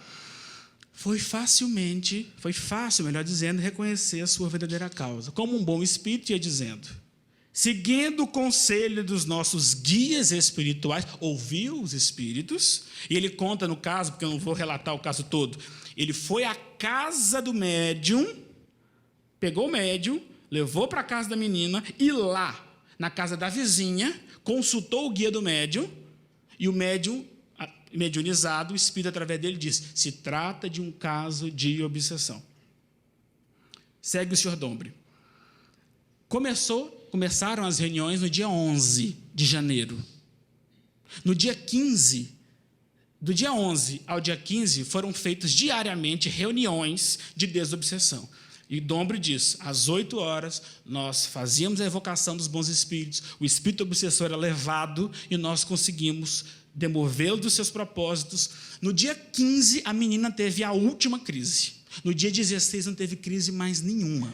Foi fácil, melhor dizendo, reconhecer a sua verdadeira causa. Como um bom espírito ia dizendo. Seguindo o conselho dos nossos guias espirituais, ouviu os espíritos, e ele conta no caso, porque eu não vou relatar o caso todo, ele foi à casa do médium, pegou o médium, levou para a casa da menina, e lá, na casa da vizinha, consultou o guia do médium, e o médium, mediunizado, o espírito através dele disse: se trata de um caso de obsessão. Segue o senhor Dombre. Começaram as reuniões no dia 11 de janeiro. No dia 15, do dia 11 ao dia 15, foram feitas diariamente reuniões de desobsessão. E Dombre diz: às 8 horas, nós fazíamos a evocação dos bons espíritos, o espírito obsessor era levado e nós conseguimos demovê-lo dos seus propósitos. No dia 15, a menina teve a última crise. No dia 16, não teve crise mais nenhuma.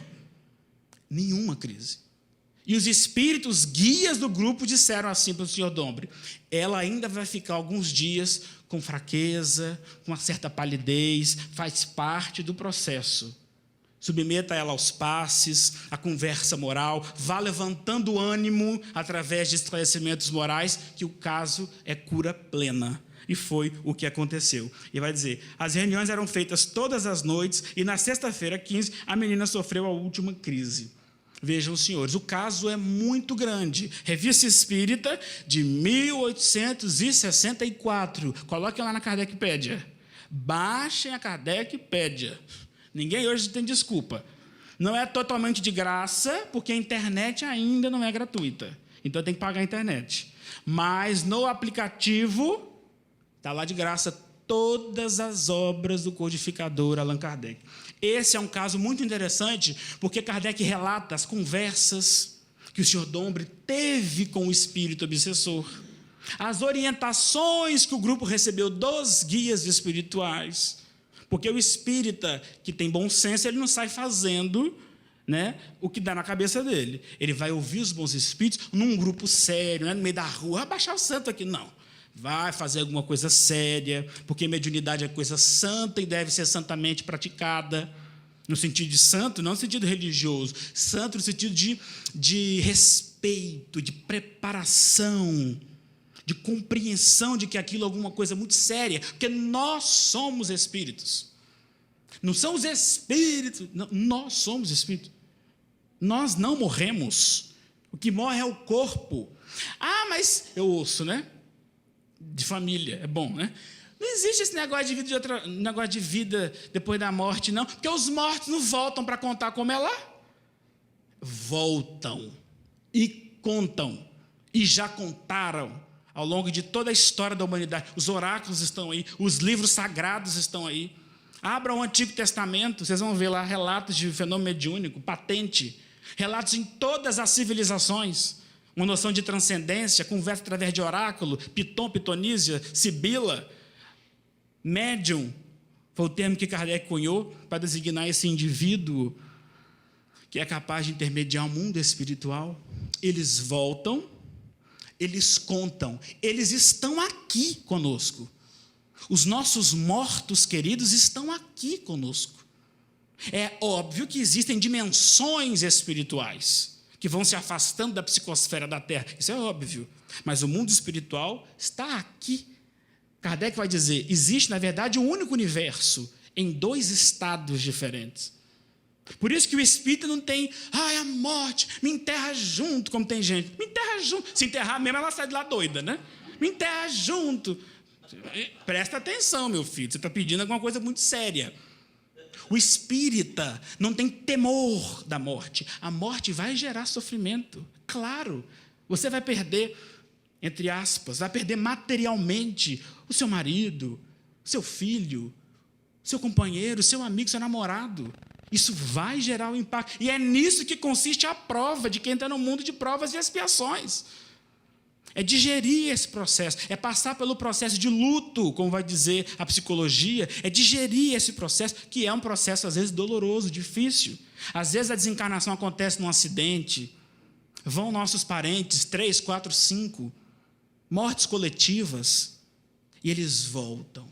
Nenhuma crise. E os espíritos guias do grupo disseram assim para o senhor Dombre: ela ainda vai ficar alguns dias com fraqueza, com uma certa palidez, faz parte do processo. Submeta ela aos passes, à conversa moral, vá levantando o ânimo através de esclarecimentos morais, que o caso é cura plena. E foi o que aconteceu. E vai dizer: as reuniões eram feitas todas as noites, e na sexta-feira, 15, a menina sofreu a última crise. Vejam, senhores, o caso é muito grande. Revista Espírita, de 1864. Coloquem lá na Kardecpédia. Baixem a Kardecpédia. Ninguém hoje tem desculpa. Não é totalmente de graça, porque a internet ainda não é gratuita. Então, tem que pagar a internet. Mas, no aplicativo, está lá de graça todas as obras do codificador Allan Kardec. Esse é um caso muito interessante, porque Kardec relata as conversas que o senhor Dombre teve com o espírito obsessor, as orientações que o grupo recebeu dos guias espirituais, porque o espírita que tem bom senso, ele não sai fazendo, né, o que dá na cabeça dele. Ele vai ouvir os bons espíritos num grupo sério, né, no meio da rua, baixar o santo aqui, não. vai fazer alguma coisa séria, porque mediunidade é coisa santa e deve ser santamente praticada. No sentido de santo, não no sentido religioso. Santo no sentido de respeito, de preparação, de compreensão de que aquilo é alguma coisa muito séria, porque nós somos espíritos. Não são os espíritos, não, nós somos espíritos. Nós não morremos. O que morre é o corpo. Ah, mas eu ouço, né? De família, é bom, né? Não existe esse negócio de vida depois da morte, não, porque os mortos não voltam para contar como é lá. Voltam e contam, e já contaram ao longo de toda a história da humanidade. Os oráculos estão aí, os livros sagrados estão aí. Abram o Antigo Testamento, vocês vão ver lá relatos de fenômeno mediúnico, patente, relatos em todas as civilizações, uma noção de transcendência, conversa através de oráculo, Piton, Pitonísia, Sibila. Médium foi o termo que Kardec cunhou para designar esse indivíduo que é capaz de intermediar o mundo espiritual. Eles voltam, eles contam, eles estão aqui conosco. Os nossos mortos queridos estão aqui conosco. É óbvio que existem dimensões espirituais que vão se afastando da psicosfera da Terra, isso é óbvio, mas o mundo espiritual está aqui. Kardec vai dizer, existe, na verdade, um único universo em dois estados diferentes. Por isso que o espírito não tem, a morte, me enterra junto, como tem gente. Me enterra junto. Se enterrar mesmo, ela sai de lá doida, né? Me enterra junto. Presta atenção, meu filho, você está pedindo alguma coisa muito séria. O espírita não tem temor da morte. A morte vai gerar sofrimento, claro. Você vai perder, entre aspas, vai perder materialmente o seu marido, o seu filho, o seu companheiro, o seu amigo, o seu namorado. Isso vai gerar um impacto. E é nisso que consiste a prova de quem está no mundo de provas e expiações. É digerir esse processo, é passar pelo processo de luto, como vai dizer a psicologia, é digerir esse processo, que é um processo, às vezes, doloroso, difícil. Às vezes, a desencarnação acontece num acidente, vão nossos parentes, 3, 4, 5, mortes coletivas, e eles voltam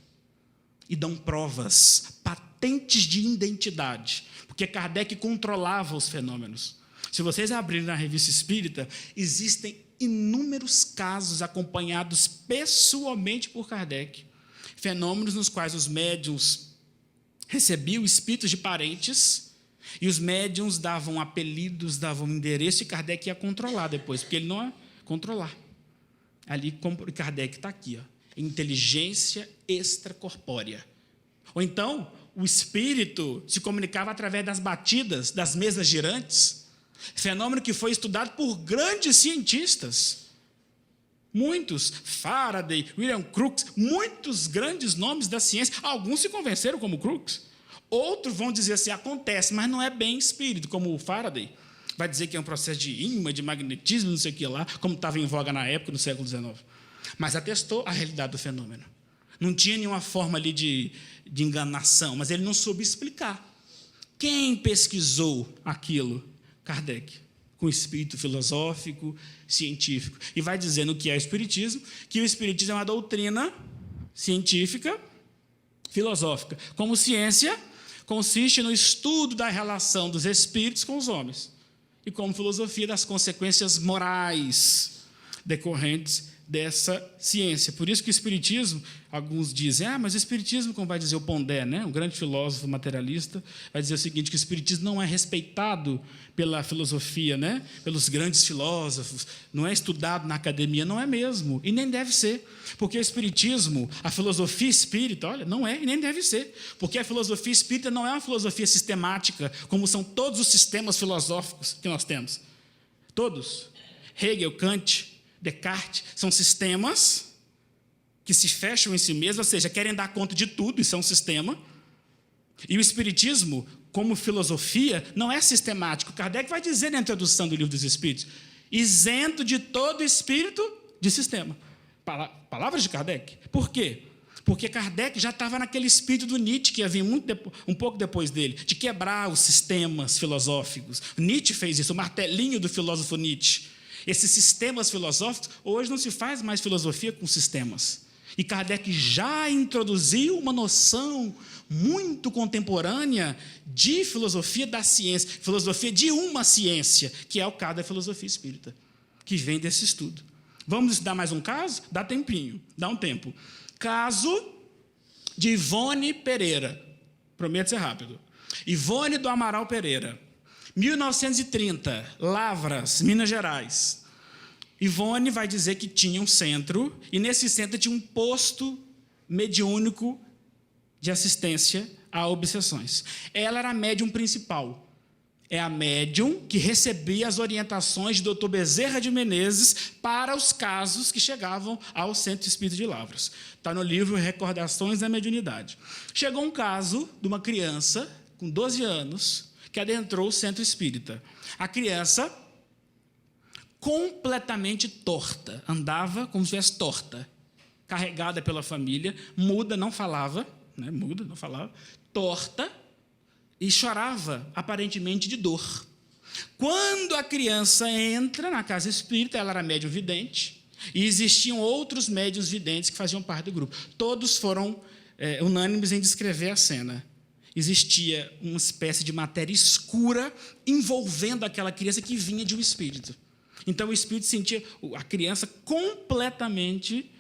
e dão provas, patentes de identidade, porque Kardec controlava os fenômenos. Se vocês abrirem na Revista Espírita, existem inúmeros casos acompanhados pessoalmente por Kardec, fenômenos nos quais os médiuns recebiam espíritos de parentes e os médiuns davam apelidos, davam endereço e Kardec ia controlar depois, porque ele não é controlar. Ali, Kardec está aqui, inteligência extracorpórea. Ou então, o espírito se comunicava através das batidas, das mesas girantes, fenômeno que foi estudado por grandes cientistas. Muitos, Faraday, William Crookes, muitos grandes nomes da ciência, alguns se convenceram como Crookes, outros vão dizer assim, acontece, mas não é bem espírito, como o Faraday, vai dizer que é um processo de ímã, de magnetismo, não sei o que lá, como estava em voga na época, no século XIX. Mas atestou a realidade do fenômeno. Não tinha nenhuma forma ali de enganação, mas ele não soube explicar. Quem pesquisou aquilo? Kardec, com espírito filosófico, científico. E vai dizendo o que é o espiritismo, que o espiritismo é uma doutrina científica, filosófica. Como ciência, consiste no estudo da relação dos espíritos com os homens. E como filosofia, das consequências morais decorrentes dessa ciência. Por isso que o espiritismo, alguns dizem, mas o espiritismo, como vai dizer o Pondé, né, um grande filósofo materialista, vai dizer o seguinte, que o espiritismo não é respeitado pela filosofia, né, pelos grandes filósofos, não é estudado na academia, não é mesmo, e nem deve ser, porque o espiritismo, a filosofia espírita, olha, não é e nem deve ser, porque a filosofia espírita não é uma filosofia sistemática, como são todos os sistemas filosóficos que nós temos. Todos. Hegel, Kant, Descartes, são sistemas que se fecham em si mesmos, ou seja, querem dar conta de tudo, isso é um sistema. E o espiritismo, como filosofia, não é sistemático. Kardec vai dizer na introdução do Livro dos Espíritos, isento de todo espírito de sistema. Palavras de Kardec. Por quê? Porque Kardec já estava naquele espírito do Nietzsche, que ia vir um pouco depois dele, de quebrar os sistemas filosóficos. Nietzsche fez isso, o martelinho do filósofo Nietzsche. Esses sistemas filosóficos, hoje não se faz mais filosofia com sistemas. E Kardec já introduziu uma noção muito contemporânea de filosofia da ciência, filosofia de uma ciência, que é o caso da filosofia espírita, que vem desse estudo. Vamos estudar mais um caso? Dá tempinho, dá um tempo. Caso de Ivone Pereira. Prometo ser rápido. Ivone do Amaral Pereira. 1930, Lavras, Minas Gerais. Ivone vai dizer que tinha um centro, e nesse centro tinha um posto mediúnico de assistência a obsessões. Ela era a médium principal. É a médium que recebia as orientações de Dr. Bezerra de Menezes para os casos que chegavam ao Centro Espírita de Lavras. Está no livro Recordações da Mediunidade. Chegou um caso de uma criança com 12 anos que adentrou o Centro Espírita. A criança completamente torta, andava como se estivesse torta, carregada pela família, muda, não falava, torta, e chorava, aparentemente, de dor. Quando a criança entra na casa espírita, ela era médium vidente, e existiam outros médiuns videntes que faziam parte do grupo. Todos foram unânimes em descrever a cena. Existia uma espécie de matéria escura envolvendo aquela criança que vinha de um espírito. Então, o espírito sentia a criança completamente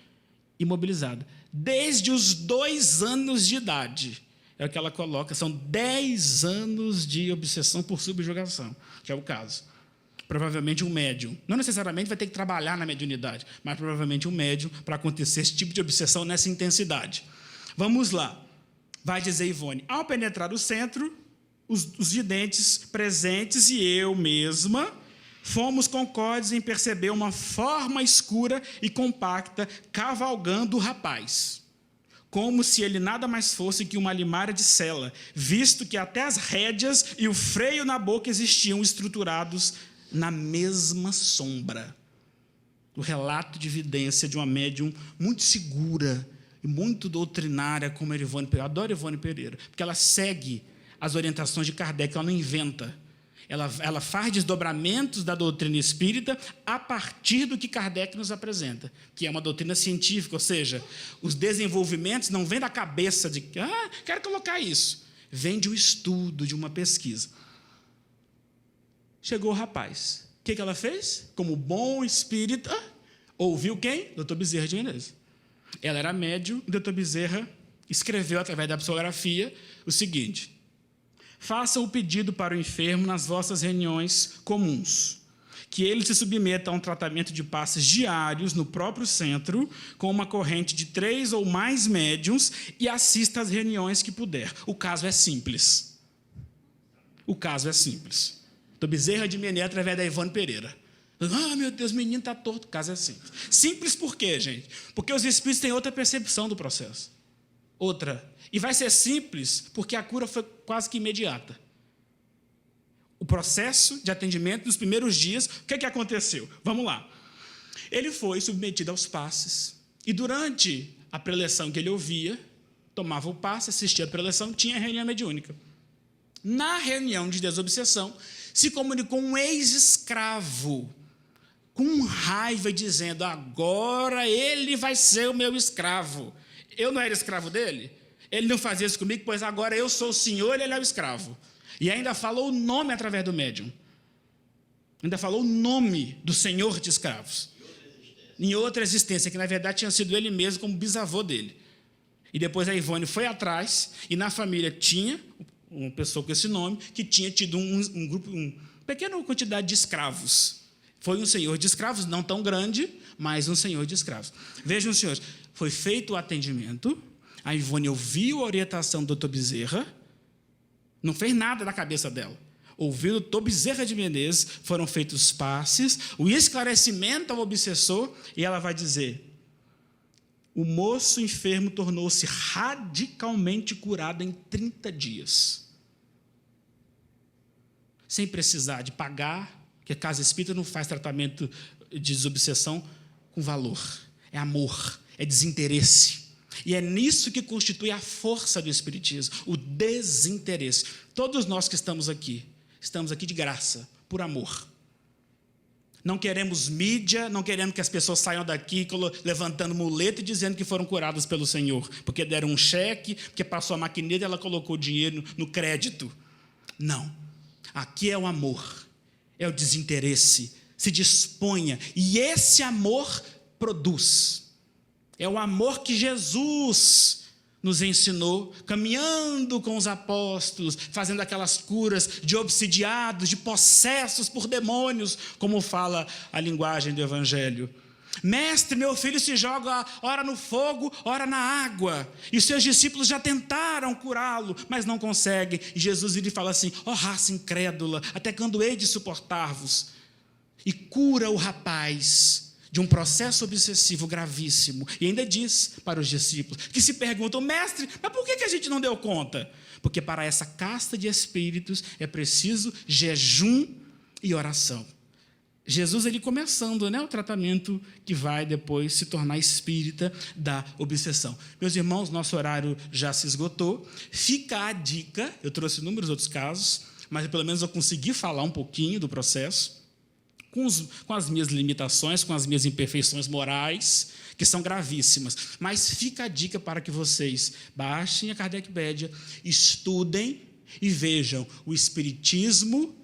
imobilizada. Desde os 2 anos de idade, é o que ela coloca, são 10 anos de obsessão por subjugação, que é o caso. Provavelmente um médium. Não necessariamente vai ter que trabalhar na mediunidade, mas provavelmente um médium para acontecer esse tipo de obsessão nessa intensidade. Vamos lá. Vai dizer Ivone, ao penetrar o centro, os videntes presentes e eu mesma fomos concordes em perceber uma forma escura e compacta cavalgando o rapaz, como se ele nada mais fosse que uma limária de cela, visto que até as rédeas e o freio na boca existiam estruturados na mesma sombra. O relato de evidência de uma médium muito segura e muito doutrinária como a Ivone Pereira. Eu adoro Ivone Pereira, porque ela segue as orientações de Kardec, ela não inventa. Ela faz desdobramentos da doutrina espírita a partir do que Kardec nos apresenta, que é uma doutrina científica, ou seja, os desenvolvimentos não vêm da cabeça de quero colocar isso. Vem de um estudo, de uma pesquisa. Chegou o rapaz. O que ela fez? Como bom espírita, ouviu quem? Dr. Bezerra de Menezes. Ela era médium, o Dr. Bezerra escreveu, através da psicografia, o seguinte: façam o pedido para o enfermo nas vossas reuniões comuns, que ele se submeta a um tratamento de passes diários no próprio centro, com uma corrente de 3 ou mais médiuns, e assista às reuniões que puder. O caso é simples. O caso é simples. Dr. Bezerra de Menezes, através da Ivone Pereira. Meu Deus, o menino está torto. O caso é simples. Simples por quê, gente? Porque os espíritos têm outra percepção do processo. Outra. E vai ser simples porque a cura foi quase que imediata. O processo de atendimento nos primeiros dias, o que aconteceu? Vamos lá. Ele foi submetido aos passes. E durante a preleção que ele ouvia, tomava o passe, assistia a preleção, tinha a reunião mediúnica. Na reunião de desobsessão, se comunicou um ex-escravo, com raiva, dizendo: agora ele vai ser o meu escravo. Eu não era escravo dele? Ele não fazia isso comigo, pois agora eu sou o senhor e ele é o escravo. E ainda falou o nome através do médium. Ainda falou o nome do senhor de escravos. Em outra existência, que na verdade tinha sido ele mesmo como bisavô dele. E depois a Ivone foi atrás, e na família tinha uma pessoa com esse nome, que tinha tido um grupo, uma pequena quantidade de escravos. Foi um senhor de escravos, não tão grande, mas um senhor de escravos. Vejam, senhores, foi feito o atendimento, a Ivone ouviu a orientação do Dr. Bezerra, não fez nada da cabeça dela. Ouviu o Dr. Bezerra de Menezes, foram feitos os passes, o esclarecimento ao obsessor, e ela vai dizer: o moço enfermo tornou-se radicalmente curado em 30 dias. Sem precisar de pagar, porque a casa espírita não faz tratamento de desobsessão com valor. É amor, é desinteresse. E é nisso que constitui a força do espiritismo, o desinteresse. Todos nós que estamos aqui de graça, por amor. Não queremos mídia, não queremos que as pessoas saiam daqui levantando muleta e dizendo que foram curadas pelo Senhor, porque deram um cheque, porque passou a maquineta e ela colocou o dinheiro no crédito. Não. Aqui é o amor, é o desinteresse. Se disponha. E esse amor produz. É o amor que Jesus nos ensinou, caminhando com os apóstolos, fazendo aquelas curas de obsidiados, de possessos por demônios, como fala a linguagem do Evangelho. Mestre, meu filho se joga ora no fogo, ora na água. E os seus discípulos já tentaram curá-lo, mas não conseguem. E Jesus vira e fala assim: ó raça incrédula, até quando hei de suportar-vos? E cura o rapaz de um processo obsessivo gravíssimo. E ainda diz para os discípulos, que se perguntam: mestre, mas por que a gente não deu conta? Porque para essa casta de espíritos é preciso jejum e oração. Jesus, ele começando, o tratamento que vai depois se tornar espírita da obsessão. Meus irmãos, nosso horário já se esgotou. Fica a dica, eu trouxe inúmeros outros casos, mas pelo menos eu consegui falar um pouquinho do processo, com as minhas limitações, com as minhas imperfeições morais, que são gravíssimas. Mas fica a dica para que vocês baixem a Kardecpédia, estudem e vejam. O Espiritismo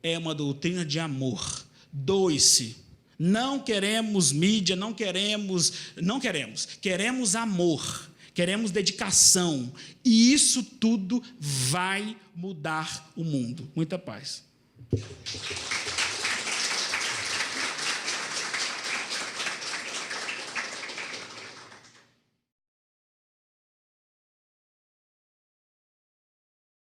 é uma doutrina de amor. Doe-se. Não queremos mídia, não queremos. Queremos amor, queremos dedicação. E isso tudo vai mudar o mundo. Muita paz.